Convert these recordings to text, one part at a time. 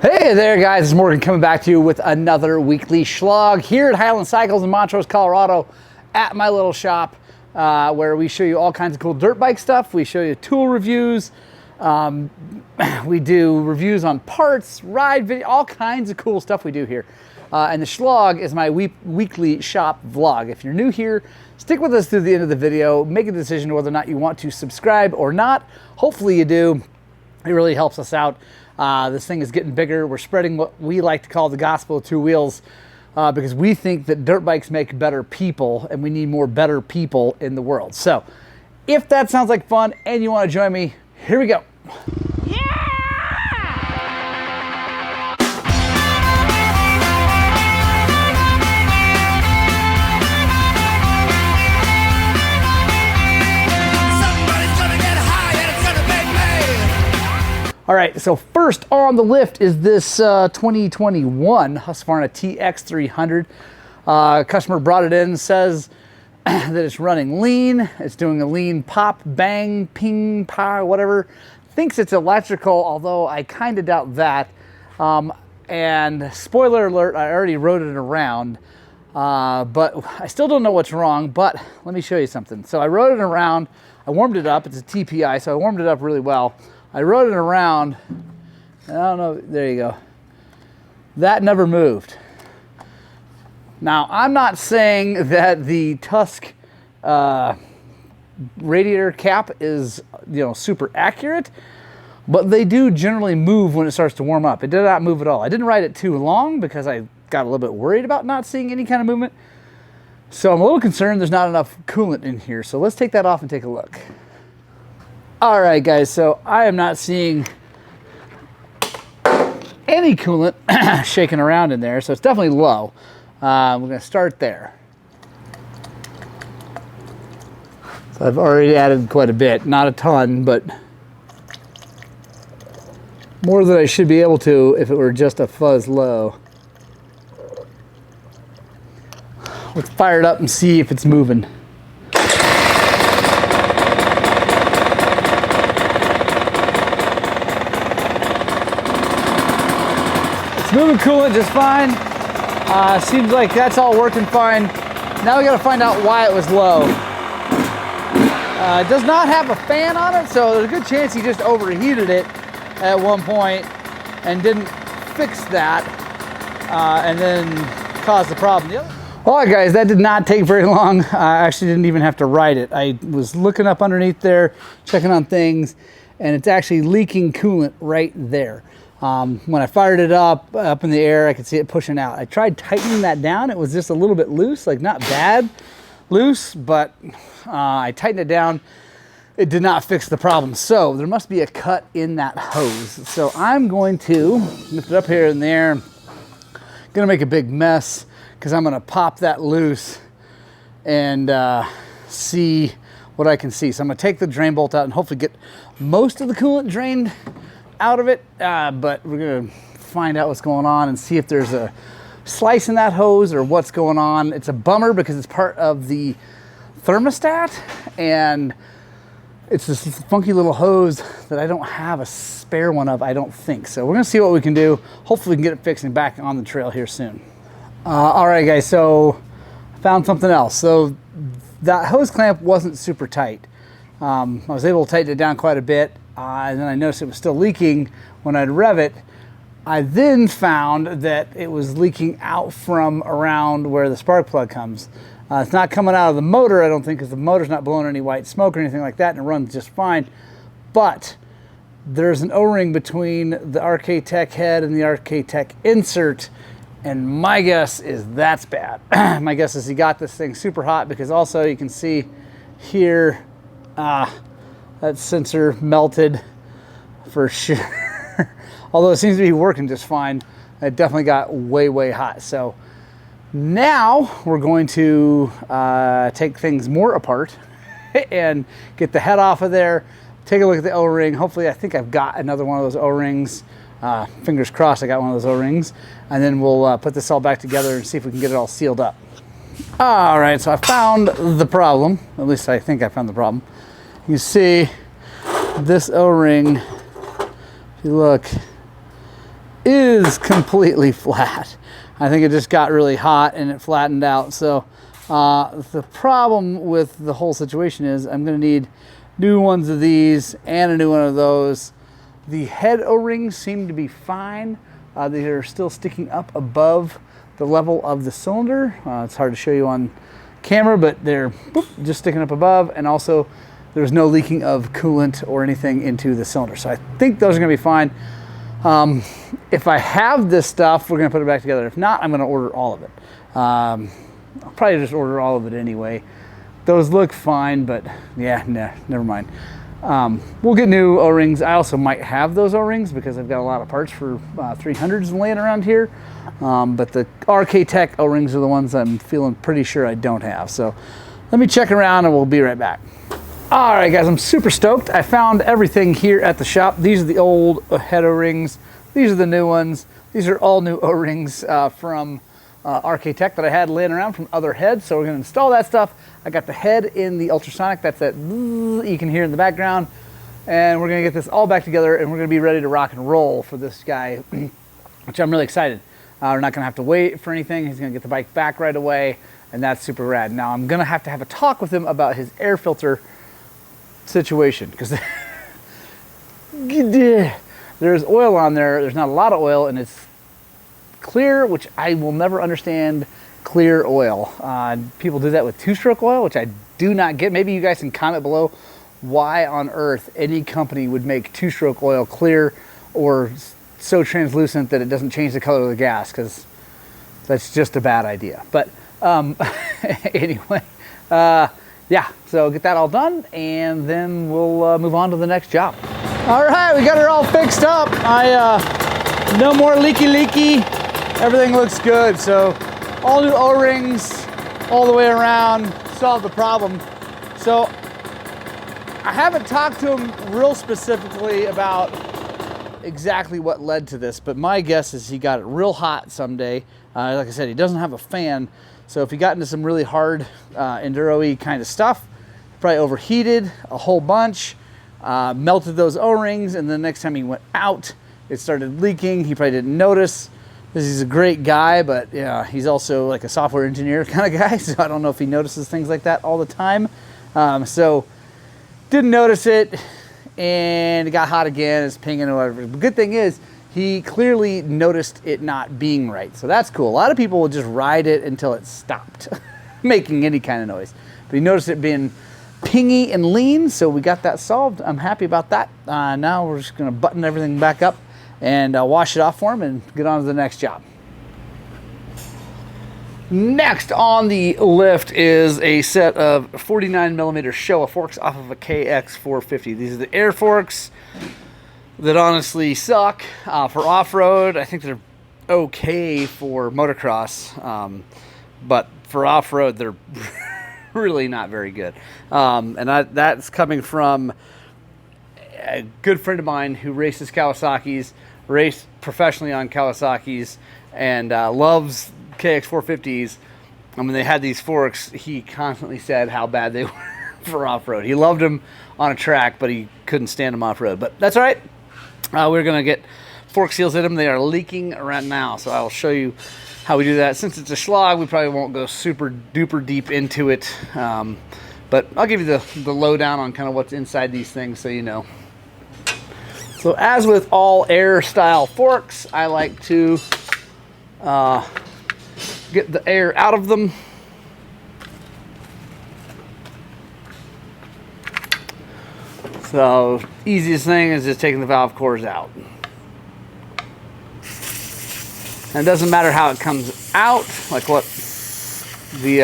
Hey there guys, it's Morgan coming back to you with another weekly Shlog here at Highland Cycles in Montrose, Colorado at my little shop where we show you all kinds of cool dirt bike stuff. We show you tool reviews, we do reviews on parts, ride video, all kinds of cool stuff we do here. And the Shlog is my weekly shop vlog. If you're new here, stick with us through the end of the video, make a decision whether or not you want to subscribe or not. Hopefully you do. It really helps us out. This thing is getting bigger. We're spreading what we like to call the gospel of two wheels because we think that dirt bikes make better people and we need more better people in the world. So if that sounds like fun and you want to join me, here we go. All right, so first on the lift is this 2021 Husqvarna TX300. Customer brought it in, says that it's running lean. It's doing a lean pop, bang, ping, pow, whatever. Thinks it's electrical, although I kind of doubt that. And spoiler alert, I already rode it around, but I still don't know what's wrong, but let me show you something. So I rode it around, I warmed it up. It's a TPI, so I warmed it up really well. I rode it around, I don't know, there you go. That never moved. Now, I'm not saying that the Tusk radiator cap is, super accurate, but they do generally move when it starts to warm up. It did not move at all. I didn't ride it too long because I got a little bit worried about not seeing any kind of movement. So I'm a little concerned there's not enough coolant in here. So let's take that off and take a look. All right, guys, so I am not seeing any coolant shaking around in there, so it's definitely low. We're gonna start there. So I've already added quite a bit, not a ton, but more than I should be able to if it were just a fuzz low. Let's fire it up and see if it's moving. Moving coolant just fine. Seems like that's all working fine. Now we gotta find out why it was low. It does not have a fan on it, so there's a good chance he just overheated it at one point and didn't fix that and then caused the problem. All right, guys, that did not take very long. I actually didn't even have to ride it. I was looking up underneath there, checking on things, and it's actually leaking coolant right there. When I fired it up in the air, I could see it pushing out. I tried tightening that down. It was just a little bit loose, like not bad loose, but I tightened it down. It did not fix the problem. So there must be a cut in that hose. So I'm going to lift it up here and there. Gonna make a big mess because I'm gonna pop that loose and see what I can see. So I'm gonna take the drain bolt out and hopefully get most of the coolant drained out of it, but we're gonna find out what's going on and see if there's a slice in that hose or what's going on. It's a bummer because it's part of the thermostat and it's this funky little hose that I don't have a spare one of, I don't think. So we're gonna see what we can do. Hopefully we can get it fixed and back on the trail here soon. All right, guys, so I found something else. So that hose clamp wasn't super tight. I was able to tighten it down quite a bit. And then I noticed it was still leaking when I'd rev it. I then found that it was leaking out from around where the spark plug comes. It's not coming out of the motor, I don't think, because the motor's not blowing any white smoke or anything like that, and it runs just fine. But there's an O-ring between the RK Tech head and the RK Tech insert, and my guess is that's bad. My guess is he got this thing super hot because also you can see here, that sensor melted for sure. Although it seems to be working just fine, it definitely got way, way hot. So now we're going to take things more apart and get the head off of there, take a look at the O-ring. Hopefully, I think I've got another one of those O-rings. Fingers crossed I got one of those O-rings. And then we'll put this all back together and see if we can get it all sealed up. All right, so I found the problem. At least I think I found the problem. You see this O-ring, if you look, is completely flat. I think it just got really hot and it flattened out. So the problem with the whole situation is I'm going to need new ones of these and a new one of those. The head O-rings seem to be fine. They are still sticking up above the level of the cylinder. It's hard to show you on camera, but they're just sticking up above, and also there's no leaking of coolant or anything into the cylinder. So I think those are gonna be fine. If I have this stuff, we're gonna put it back together. If not, I'm gonna order all of it. I'll probably just order all of it anyway. Those look fine, but yeah, nah, never mind. We'll get new O-rings. I also might have those O-rings because I've got a lot of parts for 300s laying around here. But the RK Tech O-rings are the ones I'm feeling pretty sure I don't have. So let me check around and we'll be right back. All right, guys, I'm super stoked. I found everything here at the shop. These are the old head O-rings. These are the new ones. These are all new O-rings from RK Tech that I had laying around from other heads. So we're gonna install that stuff. I got the head in the ultrasonic. That's that you can hear in the background. And we're gonna get this all back together and we're gonna be ready to rock and roll for this guy, which I'm really excited. We're not gonna have to wait for anything. He's gonna get the bike back right away, and that's super rad. Now I'm gonna have a talk with him about his air filter situation, because there's oil on there. There's not a lot of oil, and it's clear, which I will never understand clear oil. People do that with two-stroke oil, which I do not get. Maybe you guys can comment below why on earth any company would make two-stroke oil clear or so translucent that it doesn't change the color of the gas, because that's just a bad idea. But anyway, yeah, so get that all done and then we'll move on to the next job. All right, we got it all fixed up. No more leaky. Everything looks good. So all new O-rings all the way around, solved the problem. So I haven't talked to him real specifically about exactly what led to this, but my guess is he got it real hot someday. Like I said, he doesn't have a fan, so if he got into some really hard enduro-y kind of stuff, probably overheated a whole bunch, melted those O-rings, and the next time he went out, it started leaking. He probably didn't notice. He's a great guy, but yeah, he's also like a software engineer kind of guy, so I don't know if he notices things like that all the time. So didn't notice it, and it got hot again. It's pinging or whatever. The good thing is he clearly noticed it not being right, so that's cool. A lot of people will just ride it until it stopped making any kind of noise, but he noticed it being pingy and lean, so we got that solved. I'm happy about that. Now we're just gonna button everything back up and wash it off for him and get on to the next job. Next on the lift is a set of 49mm Showa forks off of a KX450. These are the air forks that honestly suck for off-road. I think they're okay for motocross, but for off-road they're really not very good. And that's coming from a good friend of mine who races Kawasaki's, raced professionally on Kawasaki's, and loves KX450s. And when they had these forks, he constantly said how bad they were for off-road. He loved them on a track, but he couldn't stand them off-road. But that's all right. We're going to get fork seals in them. They are leaking right now, so I will show you how we do that. Since it's a Shlog, we probably won't go super duper deep into it, but I'll give you the lowdown on kind of what's inside these things so you know. So as with all air style forks, I like to get the air out of them. So easiest thing is just taking the valve cores out. And it doesn't matter how it comes out, like what the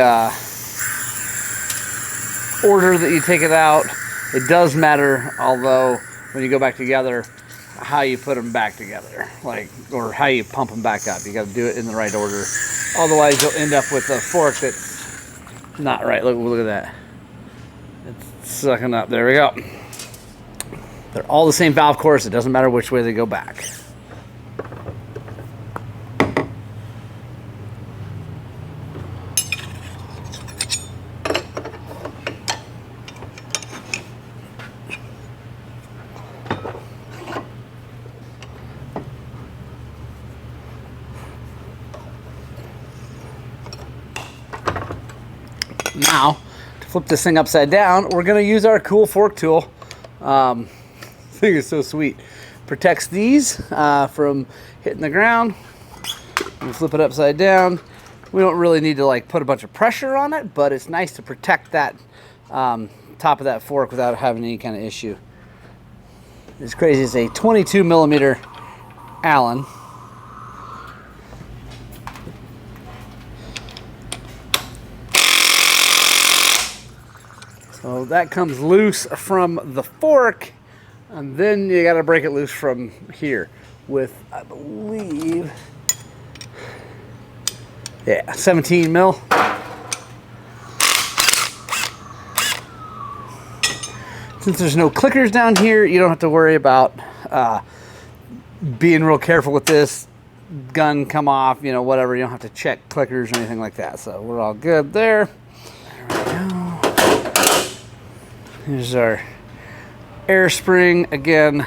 order that you take it out. It does matter, although when you go back together, how you put them back together, like, or how you pump them back up. You got to do it in the right order. Otherwise, you'll end up with a fork that's not right. Look at that. It's sucking up. There we go. They're all the same valve cores. It doesn't matter which way they go back. Now, to flip this thing upside down, we're going to use our cool fork tool. This thing is so sweet. Protects these from hitting the ground. We flip it upside down. We don't really need to like put a bunch of pressure on it, but it's nice to protect that top of that fork without having any kind of issue. It's crazy. It's a 22 millimeter Allen. So that comes loose from the fork, and then you got to break it loose from here with, I believe, yeah, 17 mil. Since there's no clickers down here, you don't have to worry about being real careful with this. Gun come off, you know, whatever. You don't have to check clickers or anything like that. So we're all good there. There we go. Here's our air spring. Again,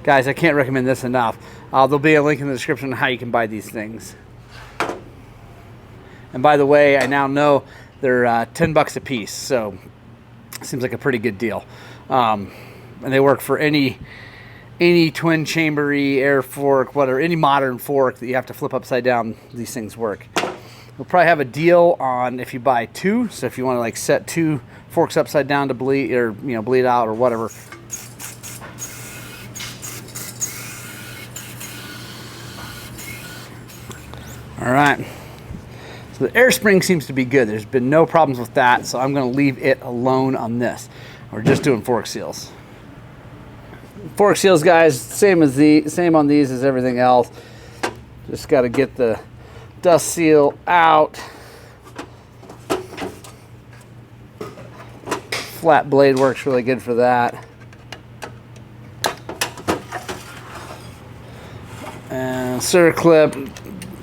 guys, I can't recommend this enough. There'll be a link in the description on how you can buy these things. And by the way, I now know they're 10 bucks a piece, so seems like a pretty good deal. And they work for any twin chambery air fork, whatever, any modern fork that you have to flip upside down. These things work. We'll probably have a deal on if you buy two. So if you want to like set two forks upside down to bleed, or you know, bleed out or whatever. All right. So the air spring seems to be good. There's been no problems with that, so I'm going to leave it alone on this. We're just doing fork seals. Fork seals, guys, same on these as everything else. Just got to get the dust seal out. Flat blade works really good for that. And circlip.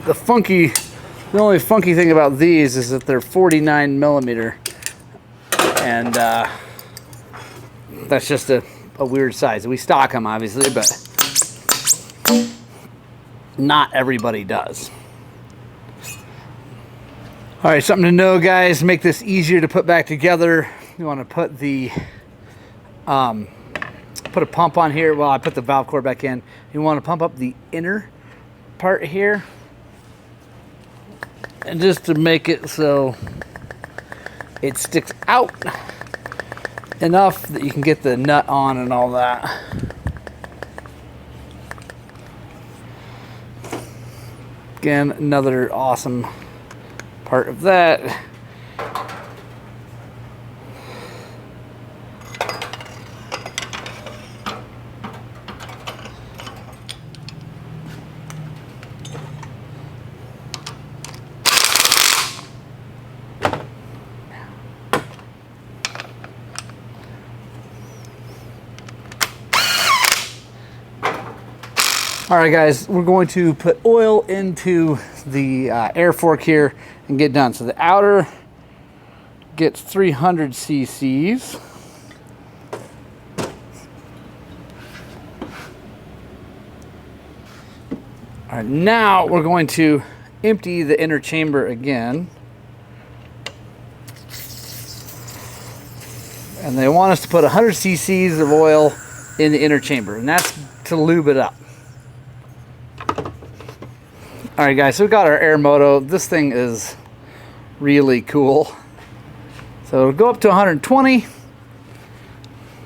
The only funky thing about these is that they're 49 millimeter, and that's just a weird size. We stock them obviously, but not everybody does. All right, something to know, guys, to make this easier to put back together. You want to put the put a pump on here. Well, I put the valve core back in. You want to pump up the inner part here, and just to make it so it sticks out enough that you can get the nut on and all that. Again, another awesome part of that. All right, guys, we're going to put oil into the air fork here and get done. So the outer gets 300 cc's. All right, now we're going to empty the inner chamber again. And they want us to put 100 cc's of oil in the inner chamber, and that's to lube it up. All right, guys, so we got our air moto. This thing is really cool. So it'll go up to 120.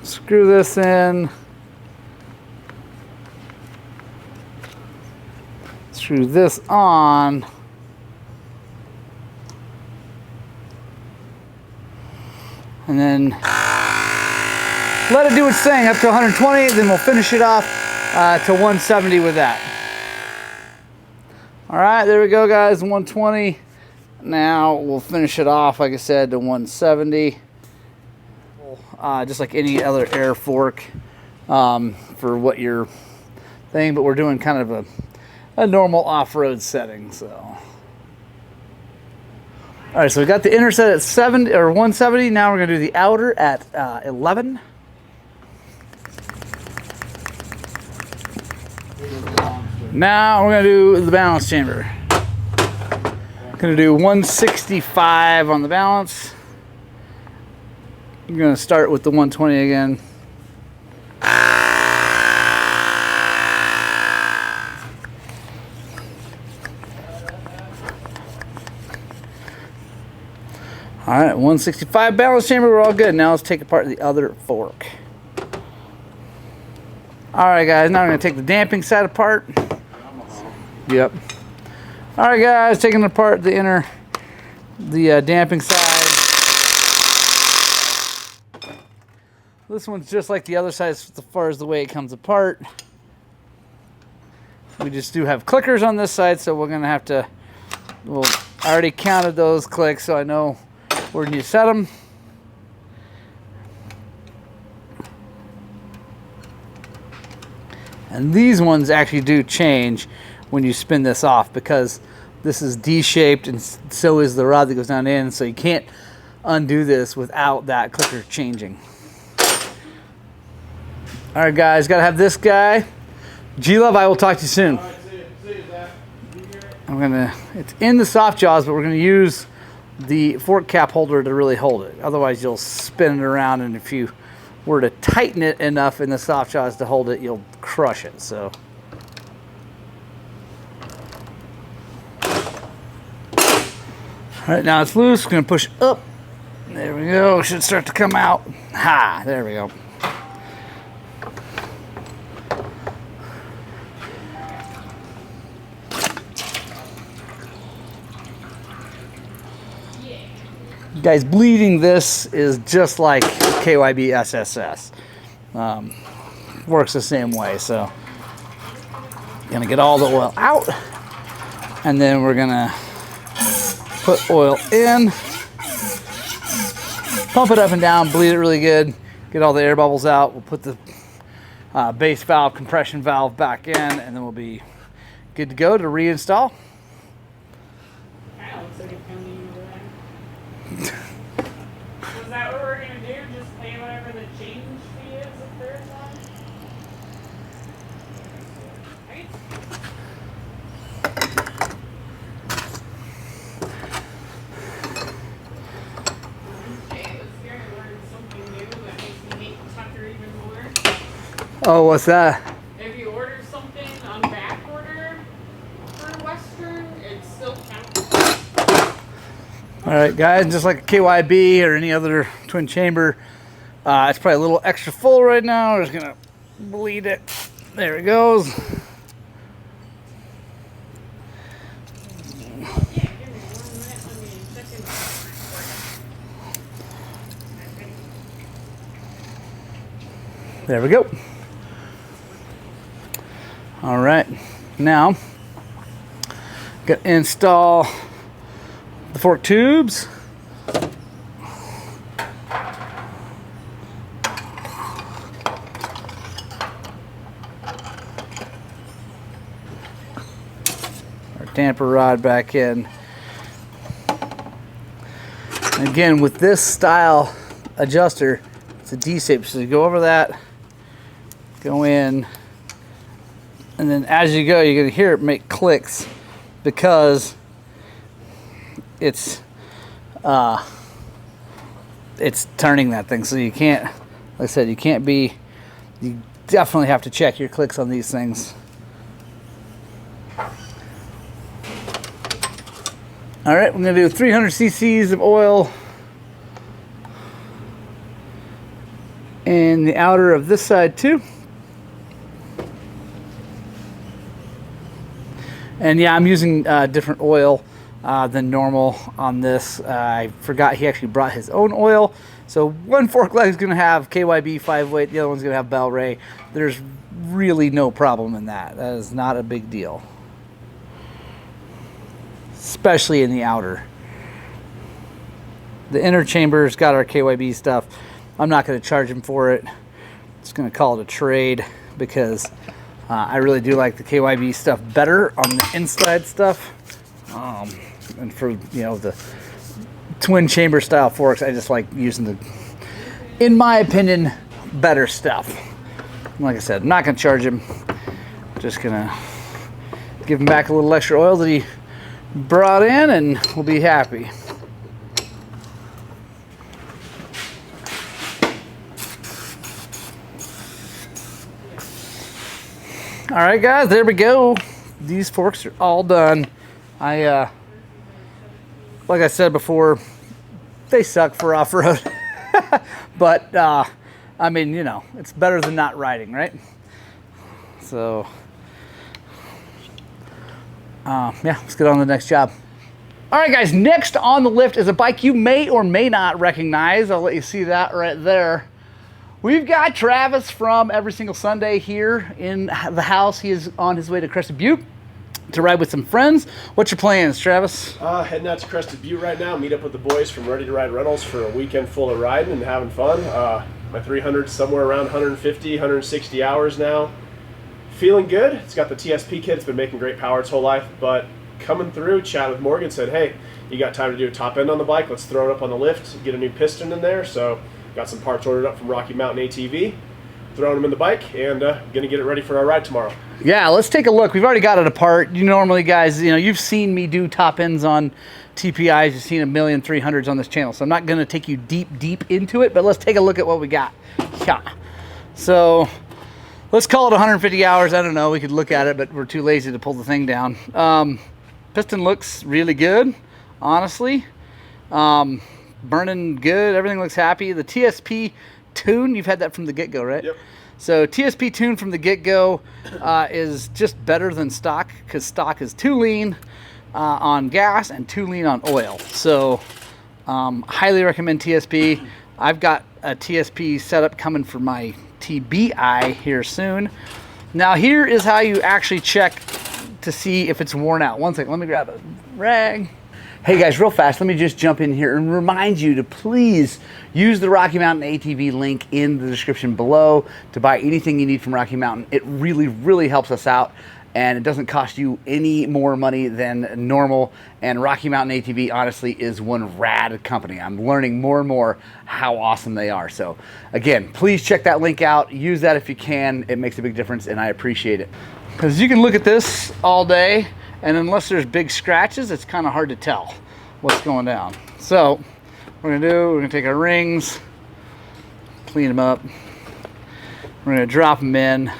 Screw this in. Screw this on. And then let it do its thing up to 120, then we'll finish it off to 170 with that. All right, there we go, guys, 120. Now we'll finish it off, like I said, to 170. Just like any other air fork for what you're thing, but we're doing kind of a normal off-road setting, so. All right, so we got the inner set at 70 or 170. Now we're gonna do the outer at 11. Now we're gonna do the balance chamber. Gonna do 165 on the balance. I'm going to start with the 120 again. All right, 165 balance chamber, we're all good. Now let's take apart the other fork. All right, guys, now we're gonna take the damping side apart. Yep. All right, guys, taking apart the damping side. This one's just like the other side as far as the way it comes apart. We just do have clickers on this side, so we're gonna have to, well, I already counted those clicks, so I know where you set them. And these ones actually do change when you spin this off, because this is D-shaped and so is the rod that goes down in, so you can't undo this without that clicker changing. All right, guys, gotta have this guy. G-Love, I will talk to you soon. All right, see you, Zach. It's in the soft jaws, but we're gonna use the fork cap holder to really hold it. Otherwise you'll spin it around, and if you were to tighten it enough in the soft jaws to hold it, you'll crush it. So all right, now it's loose. Gonna push up. There we go. Should start to come out. Ha, there we go. Guys, bleeding this is just like KYB SSS. Works the same way. So gonna get all the oil out, and then we're gonna put oil in, pump it up and down, bleed it really good, get all the air bubbles out. We'll put the base valve, compression valve back in, and then we'll be good to go to reinstall. Was that what we're going to do? Just pay whatever the change fee is the first one? Right? Okay, let's hear I learned something new that makes me hate Tucker even more. Oh, what's that? If you order something on back order for Western, it still counts. All right, guys, just like a KYB or any other twin chamber, it's probably a little extra full right now. We're just gonna bleed it. There it goes. Yeah, give me 1 minute. Let me check in for you. There we go. All right, now gonna install the fork tubes. Our damper rod back in. And again, with this style adjuster, it's a D-shape, so you go over that, go in, and then as you go, you're gonna hear it make clicks because it's turning that thing. So you can't, like I said, you definitely have to check your clicks on these things. All right, we're gonna do 300 cc's of oil in the outer of this side too. And yeah, I'm using different oil than normal on this. I forgot he actually brought his own oil. So one fork leg is going to have KYB 5-weight, the other one's going to have Bell Ray. There's really no problem in that. That is not a big deal, especially in the outer. The inner chamber's got our KYB stuff. I'm not going to charge him for it. Just going to call it a trade because I really do like the KYB stuff better on the inside stuff. And for, you know, the twin chamber style forks, I just like using the, in my opinion, better stuff. Like I said, I'm not going to charge him. Just going to give him back a little extra oil that he brought in, and we'll be happy. All right, guys, there we go. These forks are all done. Like I said before, they suck for off-road. But, I mean, you know, it's better than not riding, right? So, yeah, let's get on to the next job. All right, guys, next on the lift is a bike you may or may not recognize. I'll let you see that right there. We've got Travis from Every Single Sunday here in the house. He is on his way to Crested Butte to ride with some friends. What's your plans, Travis? Heading out to Crested Butte right now. Meet up with the boys from Ready to Ride Rentals for a weekend full of riding and having fun. My 300's somewhere around 150, 160 hours now. Feeling good. It's got the TSP kit. It's been making great power its whole life, but coming through, chatting with Morgan, said, hey, you got time to do a top end on the bike? Let's throw it up on the lift, get a new piston in there. So got some parts ordered up from Rocky Mountain ATV, throwing them in the bike, and gonna get it ready for our ride tomorrow. Yeah, let's take a look. We've already got it apart. You normally, guys, you know, you've seen me do top ends on TPIs. You've seen a million 300s on this channel, so I'm not gonna take you deep into it, but let's take a look at what we got. Yeah. So let's call it 150 hours. I don't know, we could look at it, but we're too lazy to pull the thing down. Piston looks really good, honestly. Burning good, everything looks happy. The TSP tune, you've had that from the get-go, right? Yep. So TSP tune from the get-go is just better than stock, because stock is too lean on gas and too lean on oil. So highly recommend TSP. I've got a TSP setup coming for my TBI here soon. Now here is how you actually check to see if it's worn out. One second, let me grab a rag. Hey guys, real fast, let me just jump in here and remind you to please use the Rocky Mountain ATV link in the description below to buy anything you need from Rocky Mountain. It really helps us out, and it doesn't cost you any more money than normal. And Rocky Mountain ATV, honestly, is one rad company. I'm learning more and more how awesome they are. So again, please check that link out. Use that if you can. It makes a big difference, and I appreciate it. Because you can look at this all day, and unless there's big scratches, it's kind of hard to tell what's going down. So what we're gonna take our rings, clean them up, we're gonna drop them in,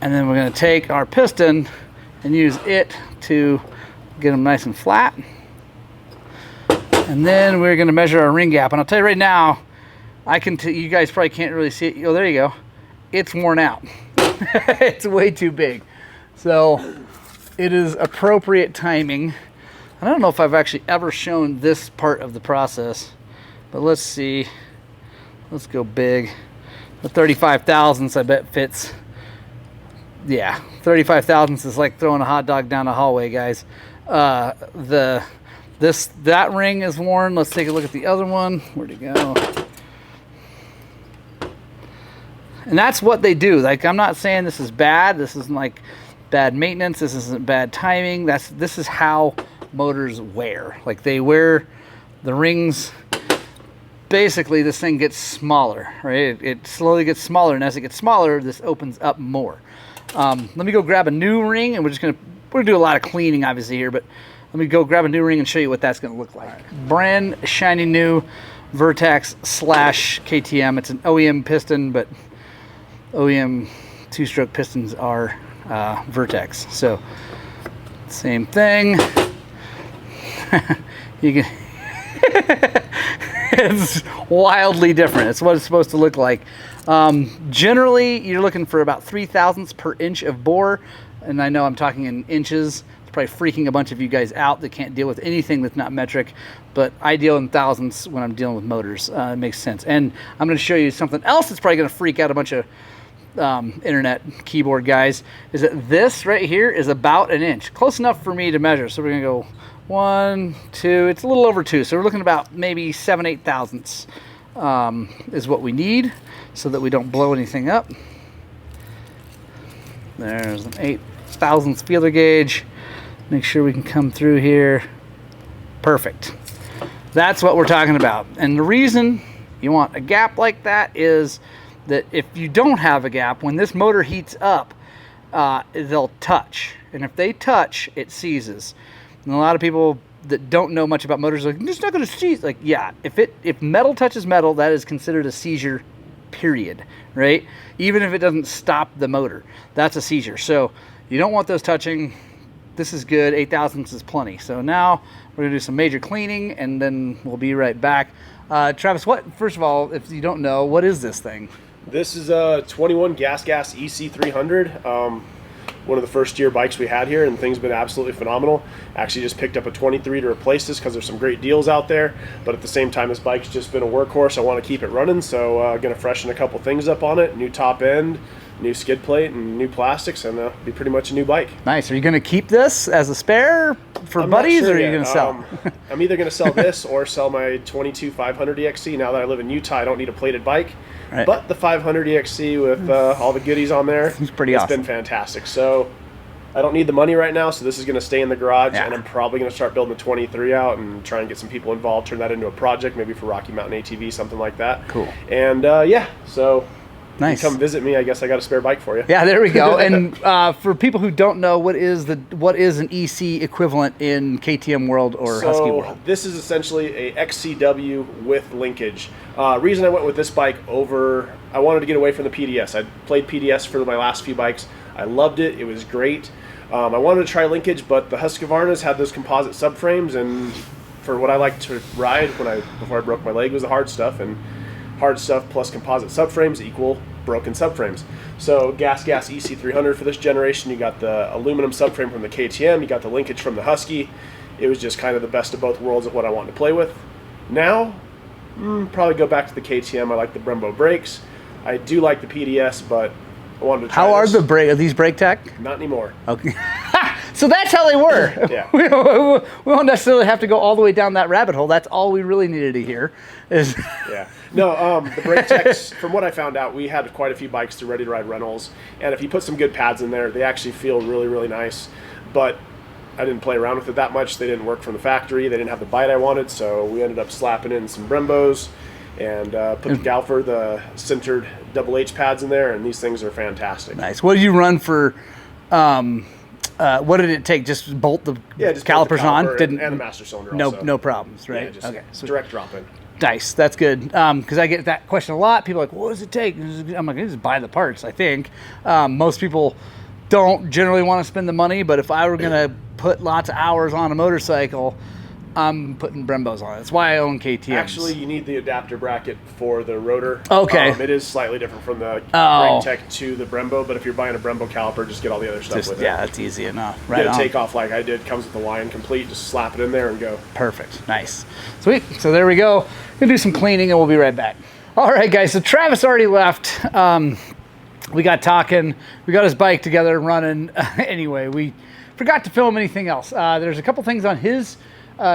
and then we're gonna take our piston and use it to get them nice and flat. And then we're gonna measure our ring gap. And I'll tell you right now, you guys probably can't really see it. Oh, there you go. It's worn out. It's way too big. So it is appropriate timing. I don't know if I've actually ever shown this part of the process, but let's see. Let's go big. The 35 thousandths I bet fits. Yeah, 35 thousandths is like throwing a hot dog down the hallway, guys. That ring is worn. Let's take a look at the other one. Where'd it go? And that's what they do. Like, I'm not saying this is bad. This isn't like bad maintenance. This isn't bad timing. This is how motors wear. Like, they wear the rings. Basically, this thing gets smaller, right? It slowly gets smaller, and as it gets smaller, this opens up more. Let me go grab a new ring, and we're gonna do a lot of cleaning, obviously, here, but let me go grab a new ring and show you what that's gonna look like. Right. Brand shiny new Vertex / KTM. It's an OEM piston, but OEM two-stroke pistons are Vertex. So same thing. You can it's wildly different. It's what it's supposed to look like. Generally, you're looking for about 3 thousandths per inch of bore, and I know I'm talking in inches. It's probably freaking a bunch of you guys out that can't deal with anything that's not metric, but I deal in thousandths when I'm dealing with motors. It makes sense. And I'm going to show you something else that's probably going to freak out a bunch of internet keyboard guys, is that this right here is about an inch. Close enough for me to measure. So we're going to go 1, 2, it's a little over 2. So we're looking about maybe 7/8 thousandths is what we need so that we don't blow anything up. There's an 8 thousandths feeler gauge. Make sure we can come through here. Perfect. That's what we're talking about. And the reason you want a gap like that is that if you don't have a gap, when this motor heats up, they'll touch. And if they touch, it seizes. And a lot of people that don't know much about motors are like, it's not going to seize. Like, yeah, if metal touches metal, that is considered a seizure, period, right? Even if it doesn't stop the motor, that's a seizure. So you don't want those touching. This is good. 8 thousandths is plenty. So now we're gonna do some major cleaning and then we'll be right back. Travis, first of all, if you don't know, what is this thing? This is a 21 gas EC300. One of the first year bikes we had here, and things have been absolutely phenomenal. Actually just picked up a 23 to replace this because there's some great deals out there, but at the same time this bike's just been a workhorse. I want to keep it running, so gonna freshen a couple things up on it. New top end, new skid plate, and new plastics, and be pretty much a new bike. Nice. Are you gonna keep this as a spare for I'm buddies, not sure or are you yet. gonna sell? I'm either gonna sell this or sell my 22 500 EXC. Now that I live in Utah, I don't need a plated bike. Right. But the 500 EXC with all the goodies on there, it's pretty awesome. It's been fantastic. So I don't need the money right now, so this is going to stay in the garage, Yeah. and I'm probably going to start building the 23 out and try and get some people involved, turn that into a project, maybe for Rocky Mountain ATV, something like that. Cool. And yeah, so Nice. you come visit me. I guess I got a spare bike for you. Yeah, there we go. And for people who don't know, what is an EC equivalent in KTM world or Husky world? This is essentially a XCW with linkage. Reason I went with this bike over, I wanted to get away from the PDS. I played PDS for my last few bikes. I loved it. It was great. I wanted to try linkage, but the Husqvarnas had those composite subframes, and for what I like to ride before I broke my leg was the hard stuff, and hard stuff plus composite subframes equal broken subframes. So gas EC300 for this generation, you got the aluminum subframe from the KTM, you got the linkage from the Husky. It was just kind of the best of both worlds of what I wanted to play with. Now, probably go back to the KTM. I like the Brembo brakes. I do like the PDS, but I wanted to try How this. are these brake tech? Not anymore. Okay. So that's how they were. Yeah. We don't necessarily have to go all the way down that rabbit hole. That's all we really needed to hear. Is Yeah. No, the brake techs, from what I found out, we had quite a few bikes through Ready to Ride Rentals, and if you put some good pads in there, they actually feel really, really nice. But I didn't play around with it that much. They didn't work from the factory. They didn't have the bite I wanted, so we ended up slapping in some Brembos and put the Galfer, the centered double H pads in there, and these things are fantastic. nice. What did you run for? What did it take? Just bolt the Just calipers put the caliper on? Didn't and the master cylinder. no also. no problems, right? Yeah, just Okay. So direct drop in. nice. That's good. Because I get that question a lot. People are like, what does it take? I'm like, just buy the parts. I think most people don't generally want to spend the money, but if I were gonna put lots of hours on a motorcycle, I'm putting Brembos on it. That's why I own KTMs. Actually, you need the adapter bracket for the rotor. Okay. It is slightly different from the Oh. brake tech to the Brembo, but if you're buying a Brembo caliper, just get all the other stuff with it. yeah, that's easy enough. Right Get a on. takeoff like I did. Comes with the line complete. Just slap it in there and go. Perfect. Nice. Sweet. So there we go. Gonna do some cleaning and we'll be right back. All right, guys. So Travis already left. We got talking. We got his bike together and running. Anyway, we forgot to film anything else. There's a couple things on his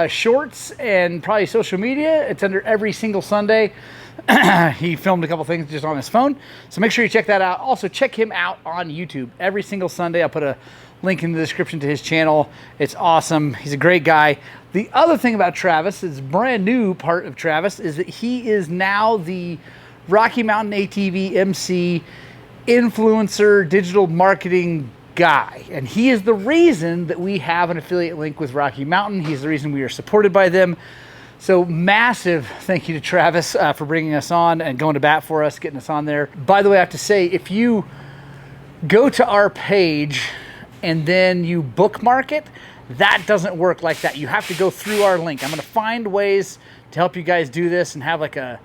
shorts and probably social media. It's under Every Single Sunday. He filmed a couple things just on his phone. So make sure you check that out. Also, check him out on YouTube every single Sunday. I'll put a link in the description to his channel. It's awesome. He's a great guy. The other thing about Travis is brand new part of Travis is that he is now the Rocky Mountain ATV MC influencer digital marketing guy, and he is the reason that we have an affiliate link with Rocky Mountain. He's the reason we are supported by them. So massive thank you to Travis for bringing us on and going to bat for us, getting us on there. By the way, I have to say, if you go to our page and then you bookmark it, that doesn't work like that. You have to go through our link. I'm going to find ways to help you guys do this and have like a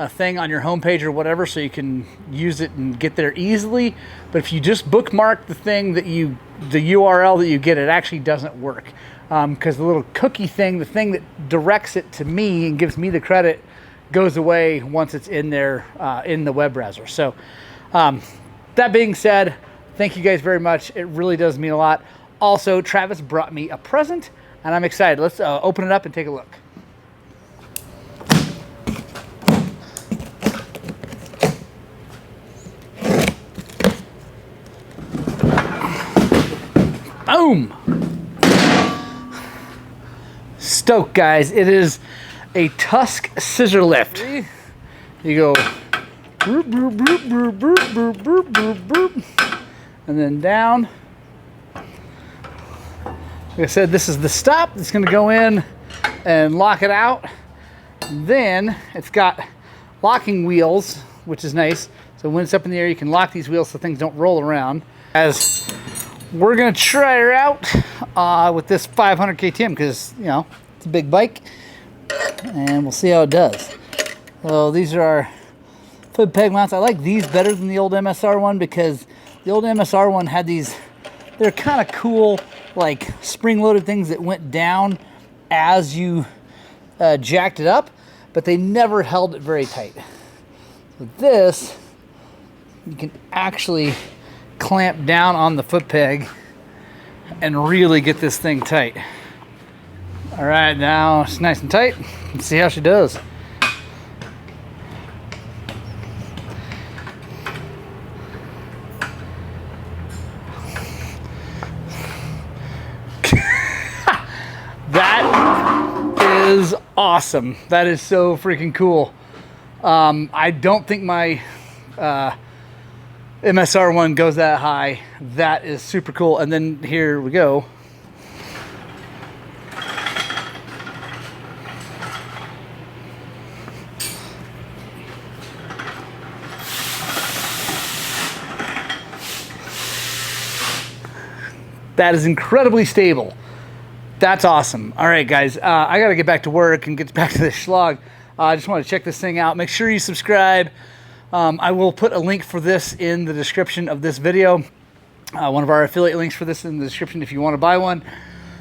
thing on your homepage or whatever so you can use it and get there easily. But if you just bookmark the thing that the URL that you get, it actually doesn't work. Because the little cookie thing, the thing that directs it to me and gives me the credit, goes away once it's in there in the web browser. So that being said, thank you guys very much. It really does mean a lot. Also, Travis brought me a present and I'm excited. Let's open it up and take a look. Boom! Stoked, guys. It is a Tusk scissor lift. You go boop, boop, boop, boop, boop, boop, boop, boop, boop, and then down. Like I said, this is the stop. It's going to go in and lock it out. Then it's got locking wheels which is nice. So when it's up in the air, you can lock these wheels so things don't roll around. As we're gonna try her out with this 500 KTM because, you know, it's a big bike, and we'll see how it does. So these are our foot peg mounts. I like these better than the old MSR one because the old MSR one had these, they're kind of cool, like spring-loaded things that went down as you jacked it up, but they never held it very tight. With this, you can actually clamp down on the foot peg and really get this thing tight. All right, now it's nice and tight. Let's see how she does. That is awesome. That is so freaking cool. I don't think my MSR one goes that high. That is super cool. And then here we go. That is incredibly stable. That's awesome. All right, guys, I got to get back to work and get back to this Shlog. I just want to check this thing out. Make sure you subscribe. I will put a link for this in the description of this video. One of our affiliate links for this in the description if you want to buy one.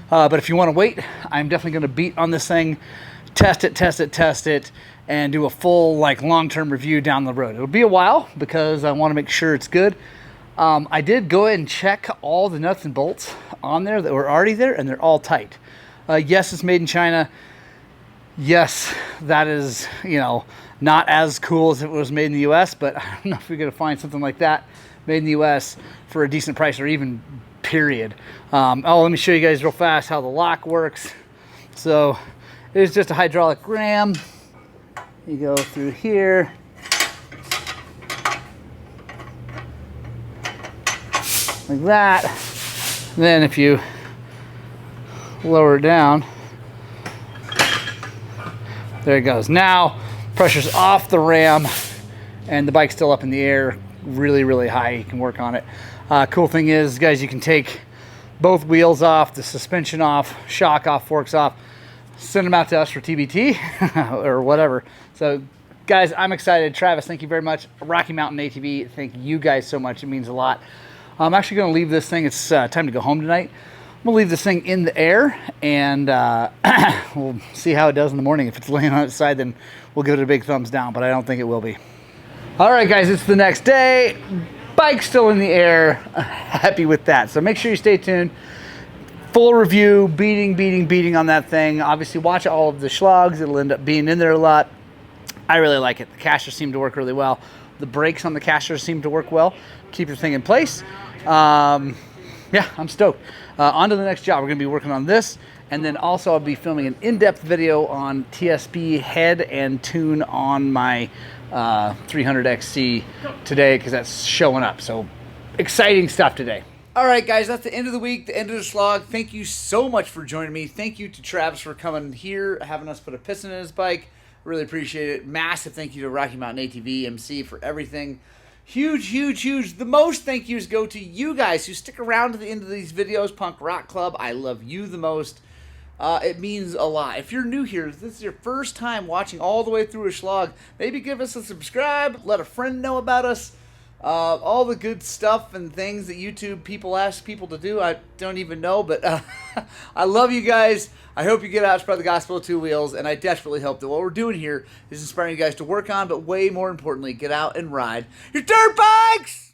But if you want to wait, I'm definitely going to beat on this thing, test it, and do a full, like, long-term review down the road. It'll be a while because I want to make sure it's good. I did go ahead and check all the nuts and bolts on there that were already there, and they're all tight. Yes, it's made in China. Yes, that is, you know, not as cool as if it was made in the US, but I don't know if you're going to find something like that made in the US for a decent price or even period. Oh, let me show you guys real fast how the lock works. So it is just a hydraulic ram. You go through here. Like that. Then if you lower it down, there it goes. Now pressure's off the ram and the bike's still up in the air really, really high. You can work on it. Cool thing is, guys, you can take both wheels off, the suspension off, shock off, forks off, send them out to us for TBT or whatever. So guys, I'm excited. Travis, thank you very much. Rocky Mountain ATV, thank you guys so much. It means a lot. I'm actually going to leave this thing. It's time to go home tonight. I'm going to leave this thing in the air, and we'll see how it does in the morning. If it's laying on its side, then we'll give it a big thumbs down, but I don't think it will be. All right, guys, it's the next day. Bike's still in the air. Happy with that. So make sure you stay tuned. Full review, beating on that thing. Obviously, watch all of the Shlogs. It'll end up being in there a lot. I really like it. The casters seem to work really well. The brakes on the casters seem to work well. Keep your thing in place. Yeah, I'm stoked. On to the next job. We're going to be working on this, and then also I'll be filming an in-depth video on TSP head and tune on my 300XC today because that's showing up. So exciting stuff today. All right, guys, that's the end of the week, the end of the Shlog. Thank you so much for joining me. Thank you to Travis for coming here, having us put a piston in his bike. Really appreciate it. Massive thank you to Rocky Mountain ATV MC for everything. Huge. The most thank yous go to you guys who stick around to the end of these videos. Punk Rock Club, I love you the most. It means a lot. If you're new here, this is your first time watching all the way through a Shlog, maybe give us a subscribe, let a friend know about us. All the good stuff and things that YouTube people ask people to do, I don't even know, but I love you guys. I hope you get out and spread the gospel of two wheels, and I desperately hope that what we're doing here is inspiring you guys to work on, but way more importantly, get out and ride your dirt bikes!